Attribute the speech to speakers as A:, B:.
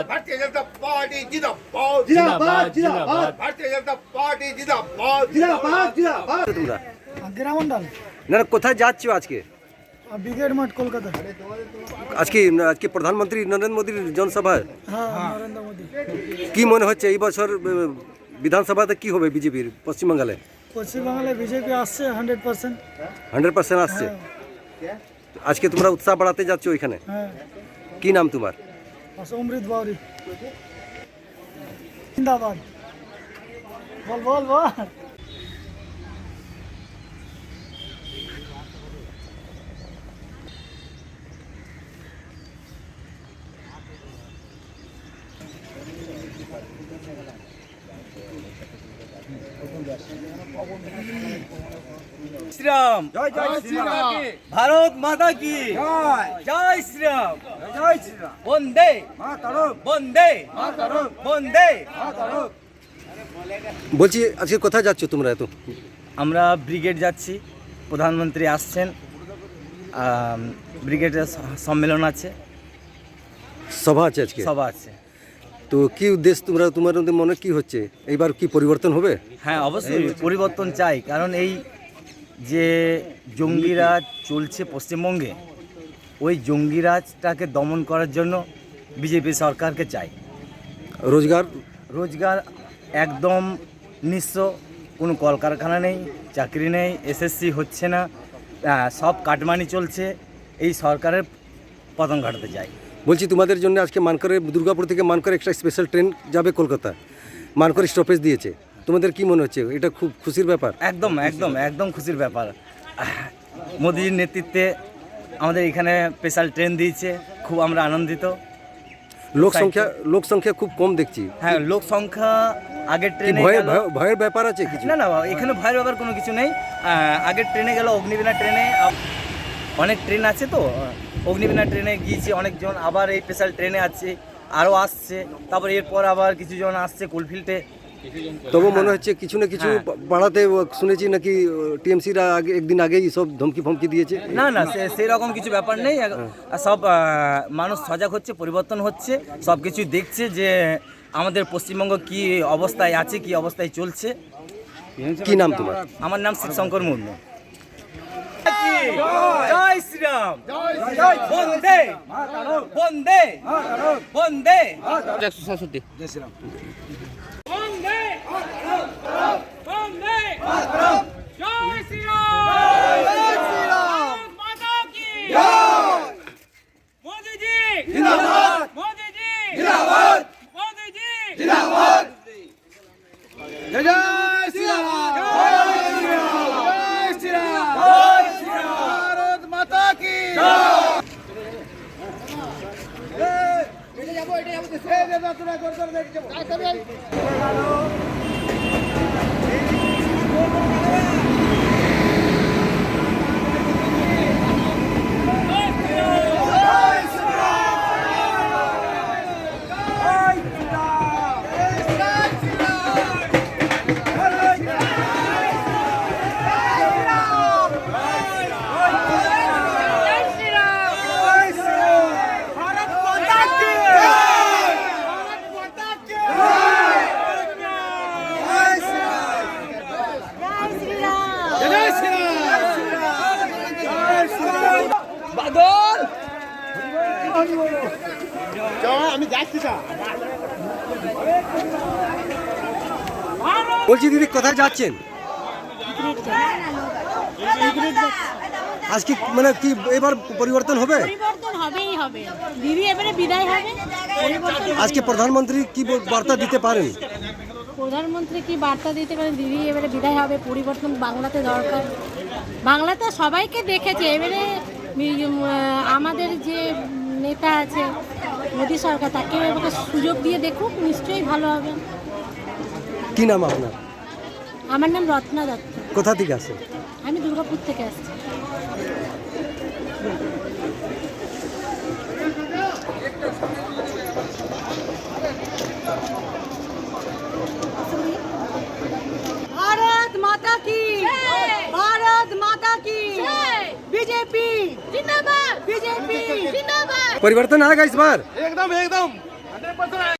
A: Bharatiya Janata party जिंदाबाद जिंदाबाद जिंदाबाद भारतीय जनता पार्टी जिंदाबाद जिंदाबाद जिंदाबाद।
B: তোমরা
C: গ্রামমন্ডল
B: না কোথায় যাচ্ছো আজকে?
C: ব্রিগেড মাঠ কলকাতা।
B: আজকে আজকে প্রধানমন্ত্রী নরেন্দ্র মোদীর জনসভা।
C: হ্যাঁ, নরেন্দ্র মোদী।
B: কি মনে হচ্ছে এই বছর বিধানসভাতে কি হবে বিজেপির পশ্চিমবাংলে?
C: পশ্চিমবাংলায় বিজেপি আসছে 100%।
B: 100% আসছে। আজকে তোমরা উৎসাহ বাড়াতে যাচ্ছ ওইখানে।
C: হ্যাঁ।
B: কি নাম তোমার?
C: অমৃত বাউরি। জিন্দাবাদ। বল বল বল।
D: শ্রীরাম জয় জয় শ্রীরাম ভারত মাতা কি জয় জয় শ্রীরাম জয় শ্রীরাম বন্দে মাতরম বন্দে মাতরম বন্দে মাতরম।
B: বলছি আজকে কোথায় যাচ্ছ তোমরা এত?
D: আমরা ব্রিগেড যাচ্ছি, প্রধানমন্ত্রী আসছেন, ব্রিগেডের সম্মেলন আছে,
B: সভা আছে আজকে।
D: সভা আছে।
B: তো কি উদ্দেশ্য তোমার মনে কি হচ্ছে এইবার কি পরিবর্তন হবে?
D: হ্যাঁ, অবশ্যই পরিবর্তন চাই, কারণ এই যে জঙ্গিরাজ চলছে পশ্চিমবঙ্গে, ওই জঙ্গিরাজটাকে দমন করার জন্য বিজেপি সরকারকে চাই। রোজগার একদম নিঃস্ব, কোনো কলকারখানা নেই, চাকরি নেই, এসএসসি হচ্ছে না, সব কাটমানি চলছে। এই সরকারের পতন ঘটাতে চাই।
B: বলছি তোমাদের জন্য আজকে মানকরে দুর্গাপুর থেকে মানকরে একটা স্পেশাল ট্রেন যাবে কলকাতা, মানকরে স্টপেজ দিয়েছে। তোমাদের কি মনে হচ্ছে? এটা খুব খুশির ব্যাপার।
D: একদম একদম একদম খুশির ব্যাপার। মোদির নেতৃত্বে আমাদের এখানে স্পেশাল ট্রেন দিয়েছে, খুব আমরা আনন্দিত।
B: লোক সংখ্যা খুব কম দেখছি।
D: হ্যাঁ, লোক সংখ্যা আগের ট্রেনে
B: ভয়ের ব্যাপার আছে কিছু?
D: না না, এখানে ভয়ের ব্যাপার কোনো কিছু নেই। আগের ট্রেনে গেল অগ্নিবীণা ট্রেনে, অনেক ট্রেন আছে তো, অগ্নিবীণা ট্রেনে গিয়েছে অনেকজন, আবার এই স্পেশাল ট্রেনে আছে, আরও আসছে, তারপর এরপর আবার কিছুজন আসছে কোলফিল্ডে।
B: তবু মনে হচ্ছে কিছু না কিছু বাড়াতে শুনেছি নাকি টিএমসিরা একদিন আগেই সব ধমকি ফমকি দিয়েছে।
D: না না, সেই রকম কিছু ব্যাপার নেই। সব মানুষ সজাগ হচ্ছে, পরিবর্তন হচ্ছে, সব কিছু দেখছে যে আমাদের পশ্চিমবঙ্গ কি অবস্থায় আছে, কি অবস্থায় চলছে।
B: কি নাম তোমার?
D: আমার নাম শিবশঙ্কর মুর্মু। জয় শ্রীরাম বন্দে বন্দে বন্দে 167 জয় শ্রীরাম বন্দে বন্দে জয় শ্রীরাম মাতা কি জয় মোদিজি জিন্দাবাদ মোদিজি জিন্দাবাদ মোদিজি জিন্দাবাদ জয় জয় শ্রীরাম
B: বলছি দিদি কোথায় যাচ্ছেন আজকে? মানে কি এবার পরিবর্তন হবে?
E: পরিবর্তন হবেই হবে দিদি, এবারে বিদায় হবে।
B: আজকে প্রধানমন্ত্রী কি বার্তা দিতে পারেন?
E: প্রধানমন্ত্রী কি বার্তা দিতে পারেন? দিদি এবারে বিদায় হবে, পরিবর্তন বাংলাতে দরকার। বাংলাতে সবাইকে দেখেছে, এবারে আমাদের যে নেতা আছে মোদী সরকার, তাকে এবারে সুযোগ দিয়ে দেখুক, নিশ্চয়ই ভালো হবে।
B: কি নাম আপনার?
E: আমার নাম রত্না দত্ত,
B: কোথা থেকে আসেন?
E: আমি দুর্গাপুর থেকে আসছি।
F: भारत माता की, भारत माता की, बीजेपी जिंदाबाद, बीजेपी जिंदाबाद।
B: परिवर्तन आएगा इस बार?
A: एकदम 100%